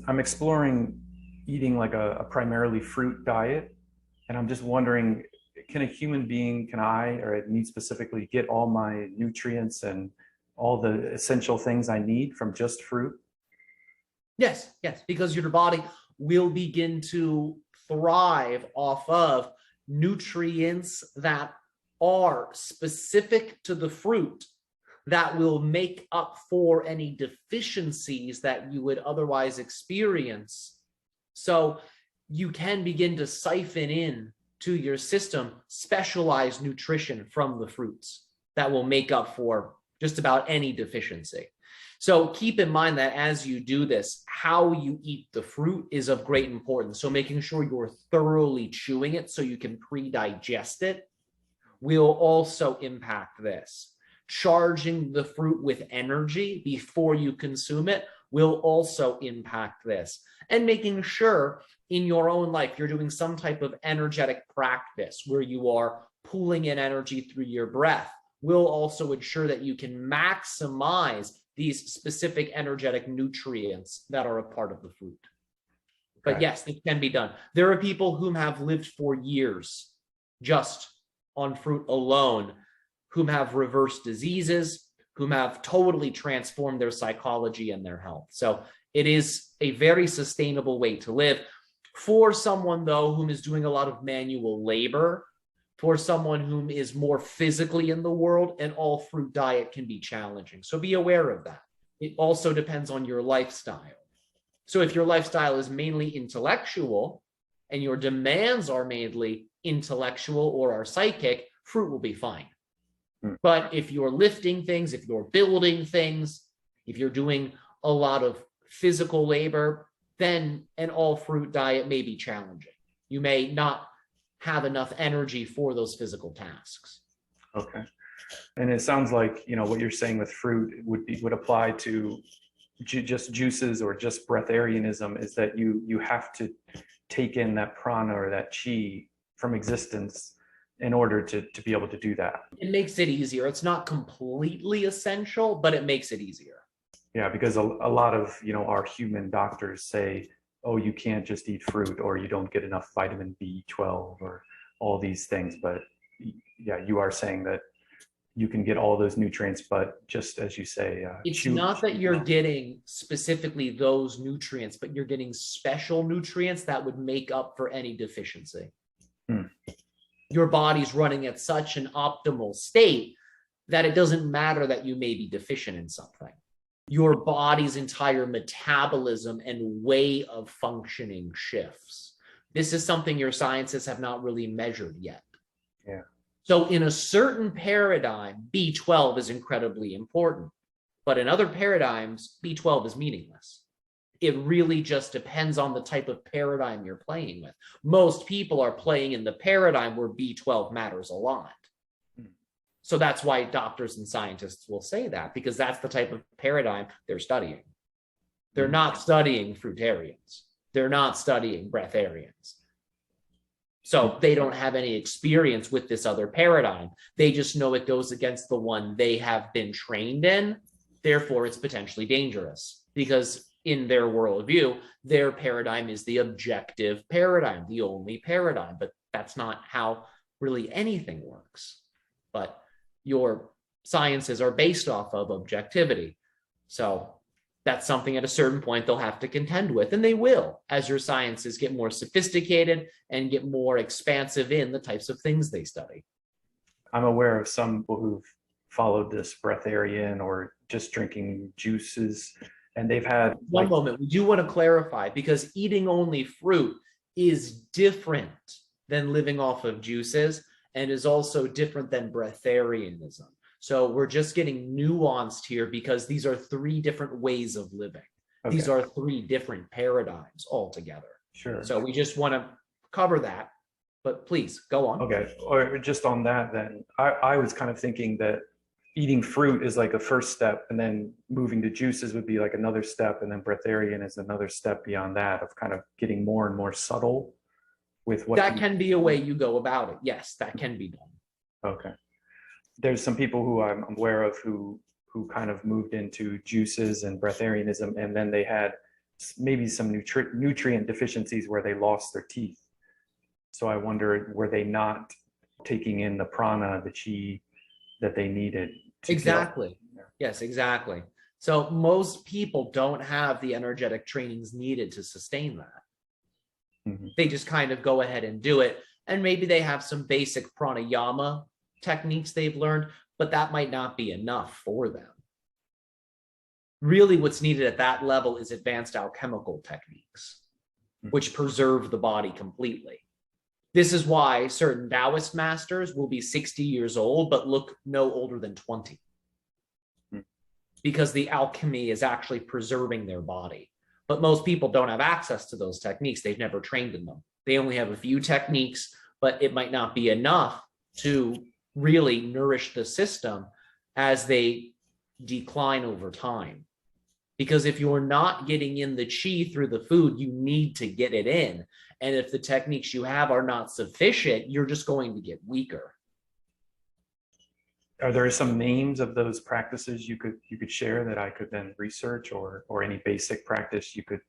I'm exploring eating like a primarily fruit diet, and I'm just wondering, can a human being, can I, or me specifically, get all my nutrients and all the essential things I need from just fruit? Yes, yes, because your body will begin to thrive off of nutrients that are specific to the fruit that will make up for any deficiencies that you would otherwise experience. So you can begin to siphon in to your system specialized nutrition from the fruits that will make up for just about any deficiency. So keep in mind that as you do this, how you eat the fruit is of great importance. So making sure you're thoroughly chewing it so you can pre-digest it will also impact this. Charging the fruit with energy before you consume it will also impact this. And making sure in your own life you're doing some type of energetic practice where you are pulling in energy through your breath will also ensure that you can maximize these specific energetic nutrients that are a part of the fruit. But yes, it can be done. There are people who have lived for years just on fruit alone, whom have reversed diseases, whom have totally transformed their psychology and their health. So it is a very sustainable way to live. For someone, though, whom is doing a lot of manual labor, for someone whom is more physically in the world, an all fruit diet can be challenging. So be aware of that. It also depends on your lifestyle. So if your lifestyle is mainly intellectual and your demands are mainly intellectual or are psychic, fruit will be fine. But if you're lifting things, if you're building things, if you're doing a lot of physical labor, then an all fruit diet may be challenging. You may not have enough energy for those physical tasks. Okay. And it sounds like, what you're saying with fruit would apply to just juices or just breatharianism, is that you have to take in that prana or that chi from existence in order to be able to do that. It makes it easier. It's not completely essential, but it makes it easier. Yeah, because a lot of, our human doctors say, oh, you can't just eat fruit, or you don't get enough vitamin B12 or all these things. But yeah, you are saying that you can get all those nutrients, but just as you say, it's not that you're getting specifically those nutrients, but you're getting special nutrients that would make up for any deficiency. Your body's running at such an optimal state that it doesn't matter that you may be deficient in something. Your body's entire metabolism and way of functioning shifts. This is something your scientists have not really measured yet. Yeah. So in a certain paradigm, B12 is incredibly important, but in other paradigms, B12 is meaningless. It really just depends on the type of paradigm you're playing with. Most people are playing in the paradigm where B12 matters a lot. So that's why doctors and scientists will say that, because that's the type of paradigm they're studying. They're not studying fruitarians. They're not studying breatharians. So they don't have any experience with this other paradigm. They just know it goes against the one they have been trained in. Therefore, it's potentially dangerous because in their worldview, their paradigm is the objective paradigm, the only paradigm. But that's not how really anything works. But your sciences are based off of objectivity. So that's something at a certain point they'll have to contend with, and they will as your sciences get more sophisticated and get more expansive in the types of things they study. I'm aware of some people who've followed this breatharian or just drinking juices, and they've had one moment. We do want to clarify, because eating only fruit is different than living off of juices and is also different than breatharianism. So we're just getting nuanced here because these are three different ways of living. Okay. These are three different paradigms altogether. Sure. So we just want to cover that, but please go on. Okay. Or just on that then, I was kind of thinking that eating fruit is like a first step, and then moving to juices would be like another step, and then breatharian is another step beyond that, of kind of getting more and more subtle with what that can be a way you go about it. Yes, that can be done. Okay. There's some people who I'm aware of who kind of moved into juices and breatharianism, and then they had maybe some nutrient deficiencies where they lost their teeth. So I wonder, were they not taking in the prana, the chi that they needed? Exactly. Yes, exactly. So most people don't have the energetic trainings needed to sustain that. Mm-hmm. They just kind of go ahead and do it. And maybe they have some basic pranayama techniques they've learned, but that might not be enough for them. Really, what's needed at that level is advanced alchemical techniques, which preserve the body completely. This is why certain Taoist masters will be 60 years old, but look no older than 20. Because the alchemy is actually preserving their body. But most people don't have access to those techniques. They've never trained in them. They only have a few techniques, but it might not be enough to really nourish the system as they decline over time. Because if you're not getting in the chi through the food, you need to get it in. And if the techniques you have are not sufficient, you're just going to get weaker. Are there some names of those practices you could share that I could then research, or any basic practice you could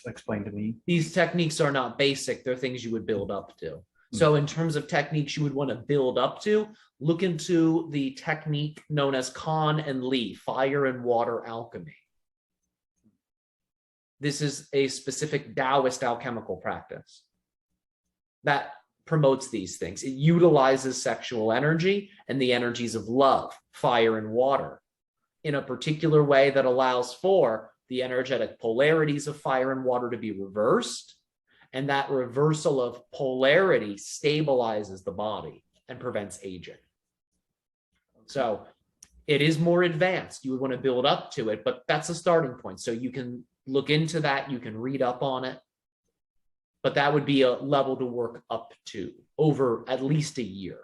explain to me? These techniques are not basic. They're things you would build up to. So in terms of techniques you would want to build up to, look into the technique known as Kan and Li, fire and water alchemy. This is a specific Taoist alchemical practice that promotes these things. It utilizes sexual energy and the energies of love, fire and water, in a particular way that allows for the energetic polarities of fire and water to be reversed. And that reversal of polarity stabilizes the body and prevents aging. So it is more advanced. You would want to build up to it, but that's a starting point. So you can look into that. You can read up on it. But that would be a level to work up to over at least a year.